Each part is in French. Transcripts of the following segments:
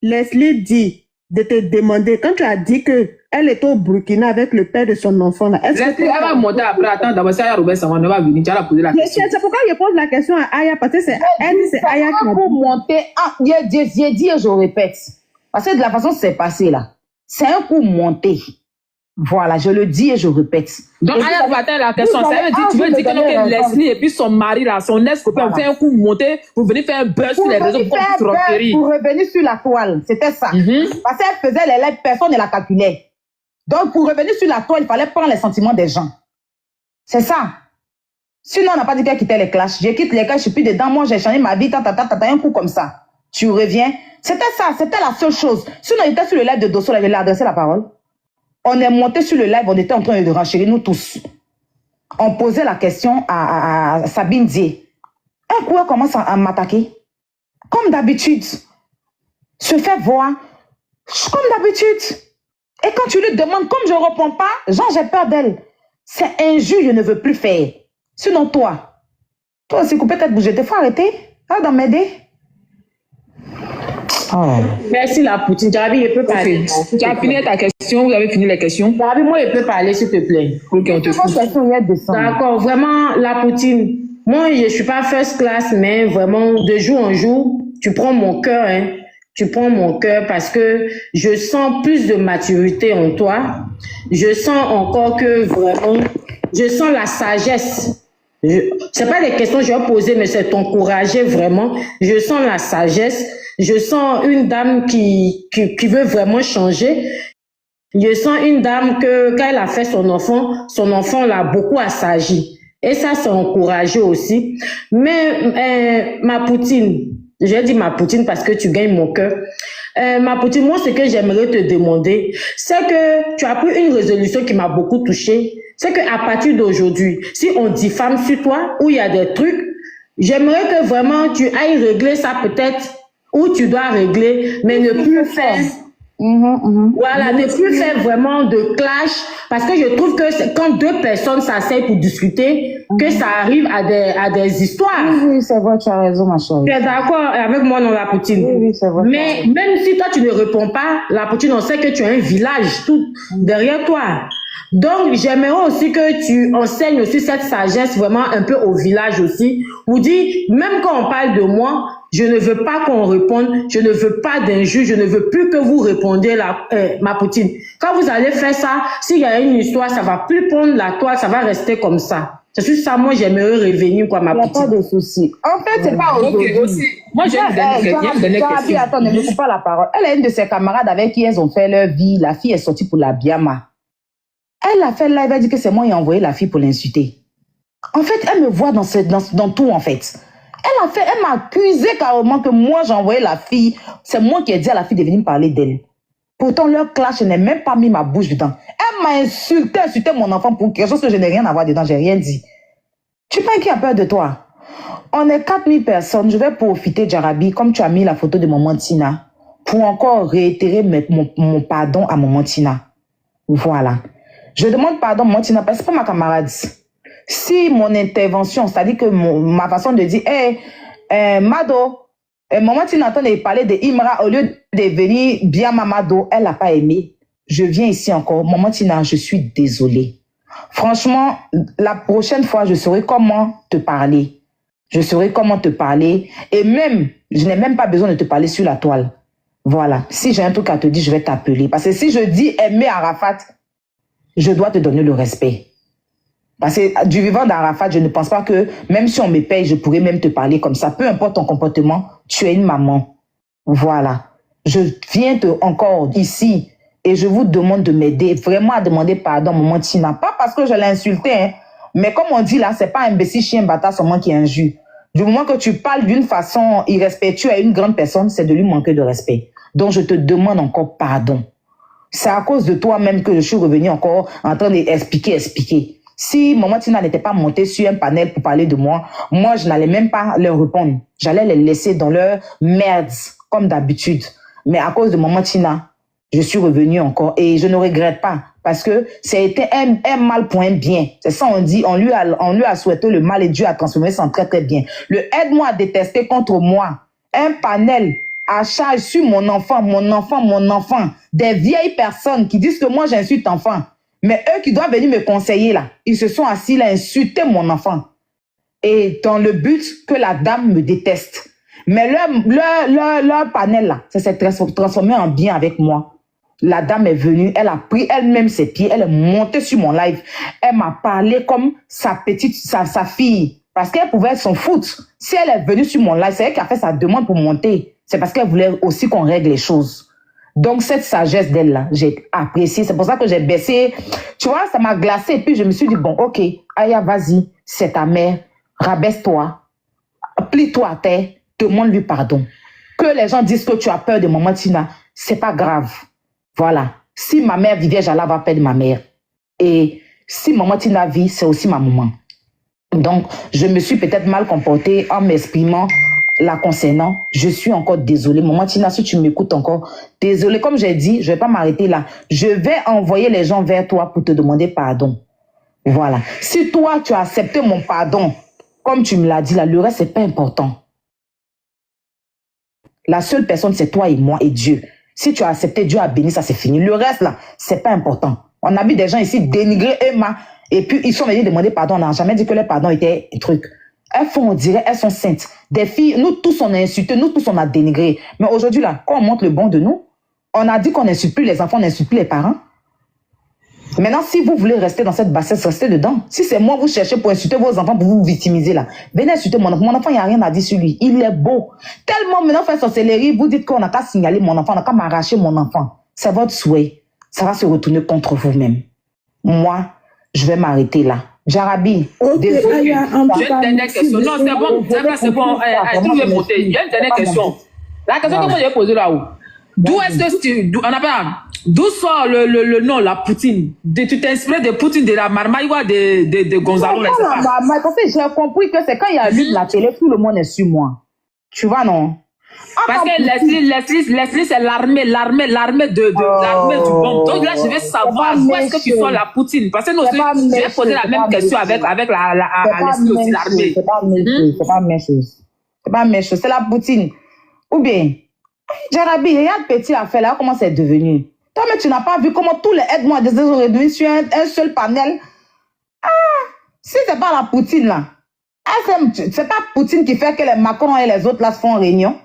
Leslie dit de te demander, quand tu as dit qu'elle était au Burkina avec le père de son enfant, là, est-ce que... Elle va monter après, attends, d'abord, si Aya Robert Sangwa ne va venir, tu vas la poser la question. C'est pourquoi je pose la question à Aya, parce que c'est Aya qui m'a pour monter. Ah, j'ai dit et je répète. Parce que de la façon que c'est passé là, c'est un coup monté. Voilà, je le dis et je répète. Donc, Aya Robert, la question, ça veut dire, tu veux dire que Leslie et puis son mari, là, son ex-copain, ont fait un coup monté pour venir faire un buzz sur les réseaux pour revenir sur la toile, c'était ça. Parce qu'elle faisait les lives, personne ne la calculait. Donc, pour revenir sur la toile, il fallait prendre les sentiments des gens. C'est ça. Sinon, on n'a pas dit qu'elle quittait les clashs. Je quitte les clashs, je suis plus dedans. Moi, j'ai changé ma vie, un coup comme ça. Tu reviens. C'était ça, c'était la seule chose. Sinon, on était sur le live de Dosso, là, je l'ai adressé la parole. On est monté sur le live, on était en train de renchérir, nous tous. On posait la question à Sabine Dié. Un coup, elle commence à m'attaquer. Comme d'habitude. Se fait voir. Comme d'habitude. Et quand tu lui demandes, comme je ne réponds pas, genre, j'ai peur d'elle. C'est injuste, je ne veux plus faire. Sinon, toi aussi, coupé tête bouger, il faut arrêter. Arrête d'en m'aider. Oh. Merci la Poutine. Jarabi, je peux parler. Tu as fini ta question, vous avez fini les questions. Jarabi, moi, je peux parler, s'il te plaît. Ok, on te fout. D'accord, vraiment, la Poutine. Moi, je ne suis pas first class, mais vraiment, de jour en jour, tu prends mon cœur, hein. Tu prends mon cœur parce que je sens plus de maturité en toi. Je sens encore que vraiment, je sens la sagesse. C'est pas des questions que je vais poser, mais c'est t'encourager vraiment. Je sens la sagesse. Je sens une dame qui veut vraiment changer. Je sens une dame que quand elle a fait son enfant l'a beaucoup assagi. Et ça, c'est encouragé aussi. Mais ma Poutine, j'ai dit ma Poutine parce que tu gagnes mon cœur. Ma Poutine, moi, ce que j'aimerais te demander, c'est que tu as pris une résolution qui m'a beaucoup touchée. C'est qu'à partir d'aujourd'hui, si on diffame sur toi, ou il y a des trucs, j'aimerais que vraiment tu ailles régler ça peut-être, où tu dois régler, mais ne plus faire. Voilà, ne plus faire vraiment de clash, parce que je trouve que quand deux personnes s'asseyent pour discuter, que ça arrive à des histoires. Oui, c'est vrai, tu as raison, ma chérie. Tu es d'accord avec moi, non, la Poutine? Oui, c'est vrai. Mais même si toi, tu ne réponds pas, la Poutine, on sait que tu as un village tout derrière toi. Donc, j'aimerais aussi que tu enseignes aussi cette sagesse vraiment un peu au village aussi, pour dire, même quand on parle de moi, je ne veux pas qu'on réponde, je ne veux pas d'injures, je ne veux plus que vous répondiez ma Poutine. Quand vous allez faire ça, s'il y a une histoire, ça va plus prendre la toile, ça va rester comme ça. C'est juste ça, moi j'aimerais revenir quoi, ma Poutine. Il n'y a pas de souci. En fait, c'est pas aujourd'hui. Aussi. Moi, j'ai une question. Attends, ne me coupe pas la parole. Elle est une de ses camarades avec qui elles ont fait leur vie. La fille est sortie pour la Biama. Elle a fait live, elle a dit que c'est moi qui ai envoyé la fille pour l'insulter. En fait, elle me voit dans tout, en fait. Elle m'a accusé carrément que moi, j'ai envoyé la fille. C'est moi qui ai dit à la fille de venir me parler d'elle. Pourtant, leur clash, je n'ai même pas mis ma bouche dedans. Elle m'a insulté mon enfant pour quelque chose que je n'ai rien à voir dedans, j'ai rien dit. Tu penses qui a peur de toi? On est 4000 personnes, je vais profiter, Jarabi, comme tu as mis la photo de Maman Tina, pour encore réitérer mon pardon à Maman Tina. Voilà. Je demande pardon, Maman Tina, parce que c'est pas ma camarade. Si mon intervention, c'est-à-dire que ma façon de dire, Mado, Maman Tina entend parler de Imra, au lieu de venir bien Mamado, elle n'a pas aimé. Je viens ici encore. Maman Tina, je suis désolée. Franchement, la prochaine fois, je saurai comment te parler. Je saurai comment te parler. Et même, je n'ai même pas besoin de te parler sur la toile. Voilà. Si j'ai un truc à te dire, je vais t'appeler. Parce que si je dis aimer Arafat, je dois te donner le respect. Parce que du vivant d'Arafat, je ne pense pas que, même si on me paye, je pourrais même te parler comme ça. Peu importe ton comportement, tu es une maman. Voilà. Je viens encore ici et je vous demande de m'aider, vraiment à demander pardon, Maman Tina. Pas parce que je l'ai insulté, hein, mais comme on dit là, c'est pas un imbécile chien bâtard seulement qui injure. Du moment que tu parles d'une façon irrespectueuse à une grande personne, c'est de lui manquer de respect. Donc je te demande encore pardon. C'est à cause de toi-même que je suis revenue encore en train d'expliquer. Si Maman Tina n'était pas montée sur un panel pour parler de moi, moi, je n'allais même pas leur répondre. J'allais les laisser dans leur merde, comme d'habitude. Mais à cause de Maman Tina, je suis revenue encore et je ne regrette pas parce que c'était un mal pour un bien. C'est ça on dit, on lui a souhaité le mal et Dieu a transformé ça en très très bien. Le aide-moi à détester contre moi. Un panel à charge sur mon enfant. Des vieilles personnes qui disent que moi j'insulte enfant. Mais eux qui doivent venir me conseiller là, ils se sont assis là, insulter mon enfant. Et dans le but que la dame me déteste. Mais leur panel là, ça s'est transformé en bien avec moi. La dame est venue, elle a pris elle-même ses pieds, elle est montée sur mon live. Elle m'a parlé comme sa fille. Parce qu'elle pouvait s'en foutre. Si elle est venue sur mon live, c'est elle qui a fait sa demande pour monter. C'est parce qu'elle voulait aussi qu'on règle les choses. Donc, cette sagesse d'elle-là, j'ai apprécié. C'est pour ça que j'ai baissé. Tu vois, ça m'a glacé. Et puis, je me suis dit, bon, ok, Aya, vas-y, c'est ta mère. Rabaisse-toi. Plie-toi à terre. Demande-lui pardon. Que les gens disent que tu as peur de maman Tina, c'est pas grave. Voilà. Si ma mère vivait, j'allais avoir peur de ma mère. Et si maman Tina vit, c'est aussi ma maman. Donc, je me suis peut-être mal comportée en m'exprimant la concernant. Je suis encore désolée. Maman Tina, si tu m'écoutes encore, désolée. Comme j'ai dit, je vais pas m'arrêter là. Je vais envoyer les gens vers toi pour te demander pardon. Voilà. Si toi, tu as accepté mon pardon, comme tu me l'as dit là, le reste, c'est pas important. La seule personne, c'est toi et moi et Dieu. Si tu as accepté, Dieu a béni, ça c'est fini. Le reste là, c'est pas important. On a vu des gens ici dénigrer Emma. Et puis, ils sont venus demander pardon. On n'a jamais dit que le pardon était un truc. Elles font, on dirait, elles sont saintes. Des filles, nous tous, on a insulté, nous tous, on a dénigré. Mais aujourd'hui, là, quand on montre le bon de nous, on a dit qu'on n'insulte plus les enfants, on n'insulte plus les parents. Maintenant, si vous voulez rester dans cette bassesse, restez dedans. Si c'est moi, vous cherchez pour insulter vos enfants, pour vous victimiser, là. Venez insulter mon enfant. Mon enfant, il n'y a rien à dire sur lui. Il est beau. Tellement, maintenant, fait sorcellerie, vous dites qu'on n'a qu'à signaler mon enfant, on n'a qu'à m'arracher mon enfant. C'est votre souhait. Ça va se retourner contre vous-même. Moi, je vais m'arrêter là. Jarabi, désolé. J'ai une dernière question. Non, c'est bon. C'est bon. Tout est monté. Il y a une dernière question. La question que moi j'ai posée là-haut. D'où est-ce que d'où sort le nom, la Poutine? Tu t'es inspiré de Poutine, de la Marmaïwa, de Gonzalo, parce que j'ai compris que c'est quand il y a lu de la télé, tout le monde est sur moi. Tu vois, non? Parce que Leslie, c'est l'armée du bombe. Donc là, je vais savoir où est-ce que tu sors la Poutine. Parce que nous aussi, je vais poser la même question avec Leslie aussi, l'armée. C'est pas la même chose. C'est pas la même chose. C'est la Poutine. Ou bien, Jarabi, regarde petit affaire là, comment c'est devenu. Toi, mais tu n'as pas vu comment tous les aides-moi des ont réduit sur un seul panel. Ah, si c'est pas la Poutine là, c'est pas Poutine qui fait que les Macron et les autres là se font réunion.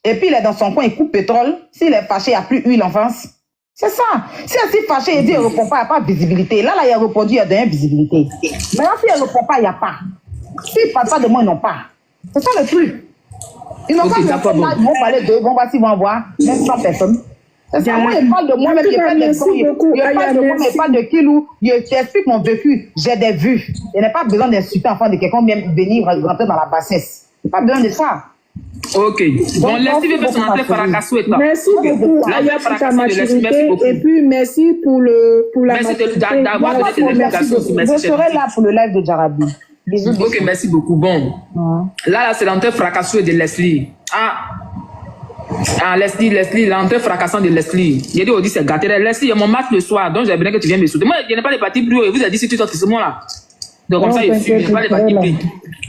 Et puis il est dans son coin, il coupe pétrole. S'il est fâché, il n'y a plus huile en France. C'est ça. Si il est fâché, il dit il ne répond pas, il n'y a pas de visibilité. Là, il a répondu, il y a de la visibilité. Maintenant, s'il ne répond pas, il n'y a pas. S'ils ne parlent pas de moi, ils n'ont pas. C'est ça le truc. Ils n'ont pas de moi, ils vont parler d'eux, bon, voici, ils vont voir, même 100 personnes. C'est ça, moi, il parle de moi, même, il parle de son, il parle de moi, mais il parle de Kilou, j'explique mon vécu, j'ai des vues. Il n'y a pas besoin d'insulter enfant de quelqu'un, même venir rentrer dans la bassesse. Il n'y a pas besoin de ça. Ok. Bon, Leslie veut faire son entrée Farakassou et toi. Merci beaucoup, Aya, pour ta maturité. Et puis, merci pour la maturité. Merci d'avoir donné tes explications. Je serai là pour le live de Jarabi. Bisous. Ok, merci beaucoup. Bon. Là, c'est l'entrée Farakassou de Leslie. Leslie, l'entrée fracassante de Leslie. J'ai dit, Audi, c'est gâté. Leslie, il y a mon match le soir, donc j'ai besoin que tu viennes me soutenir. Moi, je n'ai pas les parties plus haut. Et vous avez dit, si tu sortes, c'est moi là. Donc, comme ça, je suis. Je n'ai pas les parties plus.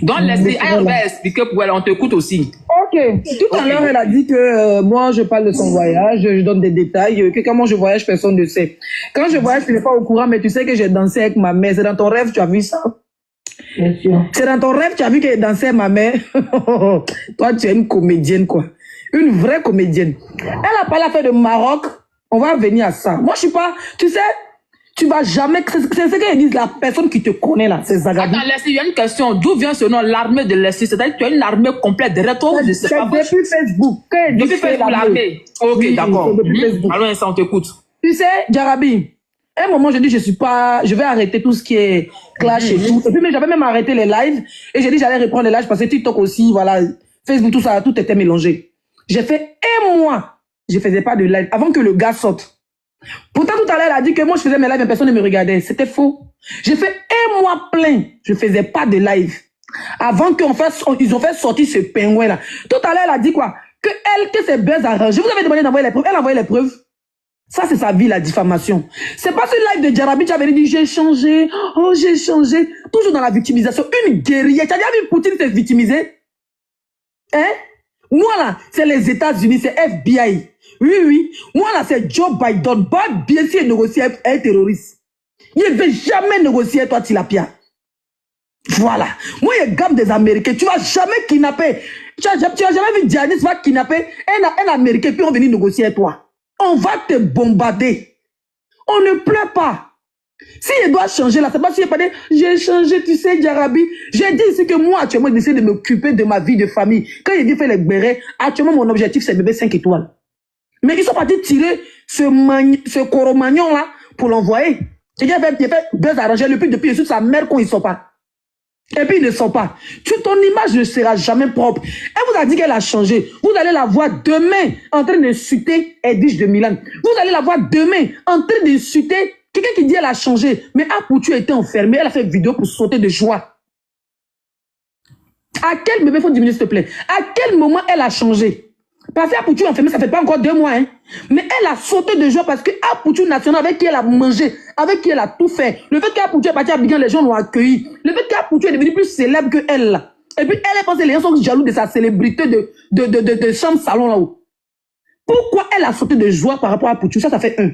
Donc, Leslie, elle va expliquer pour elle. On t'écoute aussi. Ok. Tout à l'heure, elle a dit que moi, je parle de son voyage, je donne des détails, que quand moi je voyage, personne ne sait. Quand je voyage, tu n'es pas au courant, mais tu sais que j'ai dansé avec ma mère. C'est dans ton rêve, tu as vu ça? Bien sûr. C'est dans ton rêve, tu as vu qu'elle dansait avec ma mère. Toi, tu es une comédienne, quoi. Une vraie comédienne. Elle a parlé à faire de Maroc. On va venir à ça. Moi, je suis pas... Tu sais, tu vas jamais... C'est ce qu'elle dit, la personne qui te connaît, là. C'est Zagabi. Attends, Leslie, il y a une question. D'où vient ce nom, l'armée de Leslie? C'est-à-dire que tu as une armée complète derrière toi, je sais pas. C'est depuis Facebook. Depuis Facebook, l'armée. Ok, oui, d'accord. Alors, ça, on t'écoute. Tu sais, Jarabi, à un moment, je dis, je suis pas... Je vais arrêter tout ce qui est clash et tout. Et puis, mais j'avais même arrêté les lives. Et j'ai dit, j'allais reprendre les lives parce que TikTok aussi, voilà. Facebook, tout ça, tout était mélangé. J'ai fait un mois, je faisais pas de live avant que le gars sorte. Pourtant, tout à l'heure, elle a dit que moi, je faisais mes lives, mais personne ne me regardait. C'était faux. J'ai fait un mois plein, je faisais pas de live. Avant ils ont fait sortir ce pingouin-là. Tout à l'heure, elle a dit quoi? Que ses buzz arrangent. Je vous avais demandé d'envoyer les preuves. Elle a envoyé les preuves. Ça, c'est sa vie, la diffamation. C'est pas ce live de Jarabi qui avait dit, j'ai changé. Oh, j'ai changé. Toujours dans la victimisation. Une guerrière. Tu as déjà vu Poutine se victimiser? Hein? Moi, là, c'est les États-Unis, c'est FBI. Oui. Moi, là, c'est Joe Biden. Bien sûr, négocier avec un terroriste. Il ne veut jamais négocier avec toi, Tilapia. Voilà. Moi, il y a gamme des Américains. Tu vas jamais kidnapper. Tu as jamais vu Giannis va kidnapper un Américain puis on va venir négocier avec toi. On va te bombarder. On ne pleure pas. Si il doit changer là, c'est pas si il pas dit, j'ai changé, tu sais, Djarabi. J'ai dit ici que moi, actuellement, j'essaie de m'occuper de ma vie de famille. Quand il dit faire les bérets, actuellement, mon objectif, c'est bébé 5 étoiles. Mais ils sont partis tirer ce coromagnon là pour l'envoyer. Il a fait deux arrangés, depuis il sa mère quand ils sont pas. Et puis ils ne sont pas. Ton image ne sera jamais propre. Elle vous a dit qu'elle a changé. Vous allez la voir demain en train d'insulter Edwige de Milan. Vous allez la voir demain en train d'insulter quelqu'un qui dit qu'elle a changé. Mais Apoutu a été enfermée. Elle a fait une vidéo pour sauter de joie. À quel moment, il faut diminuer s'il te plaît. À quel moment elle a changé? Parce qu'Apoutu est enfermée, ça fait pas encore 2 mois. Hein. Mais elle a sauté de joie parce que Apoutu national avec qui elle a mangé, avec qui elle a tout fait. Le fait qu'Apoutu est parti à Bigan, les gens l'ont accueilli. Le fait qu'Apoutu est devenu plus célèbre que elle. Et puis elle est pensée, les gens sont jaloux de sa célébrité de chambre salon là-haut. Pourquoi elle a sauté de joie par rapport à Apoutu? Ça fait un.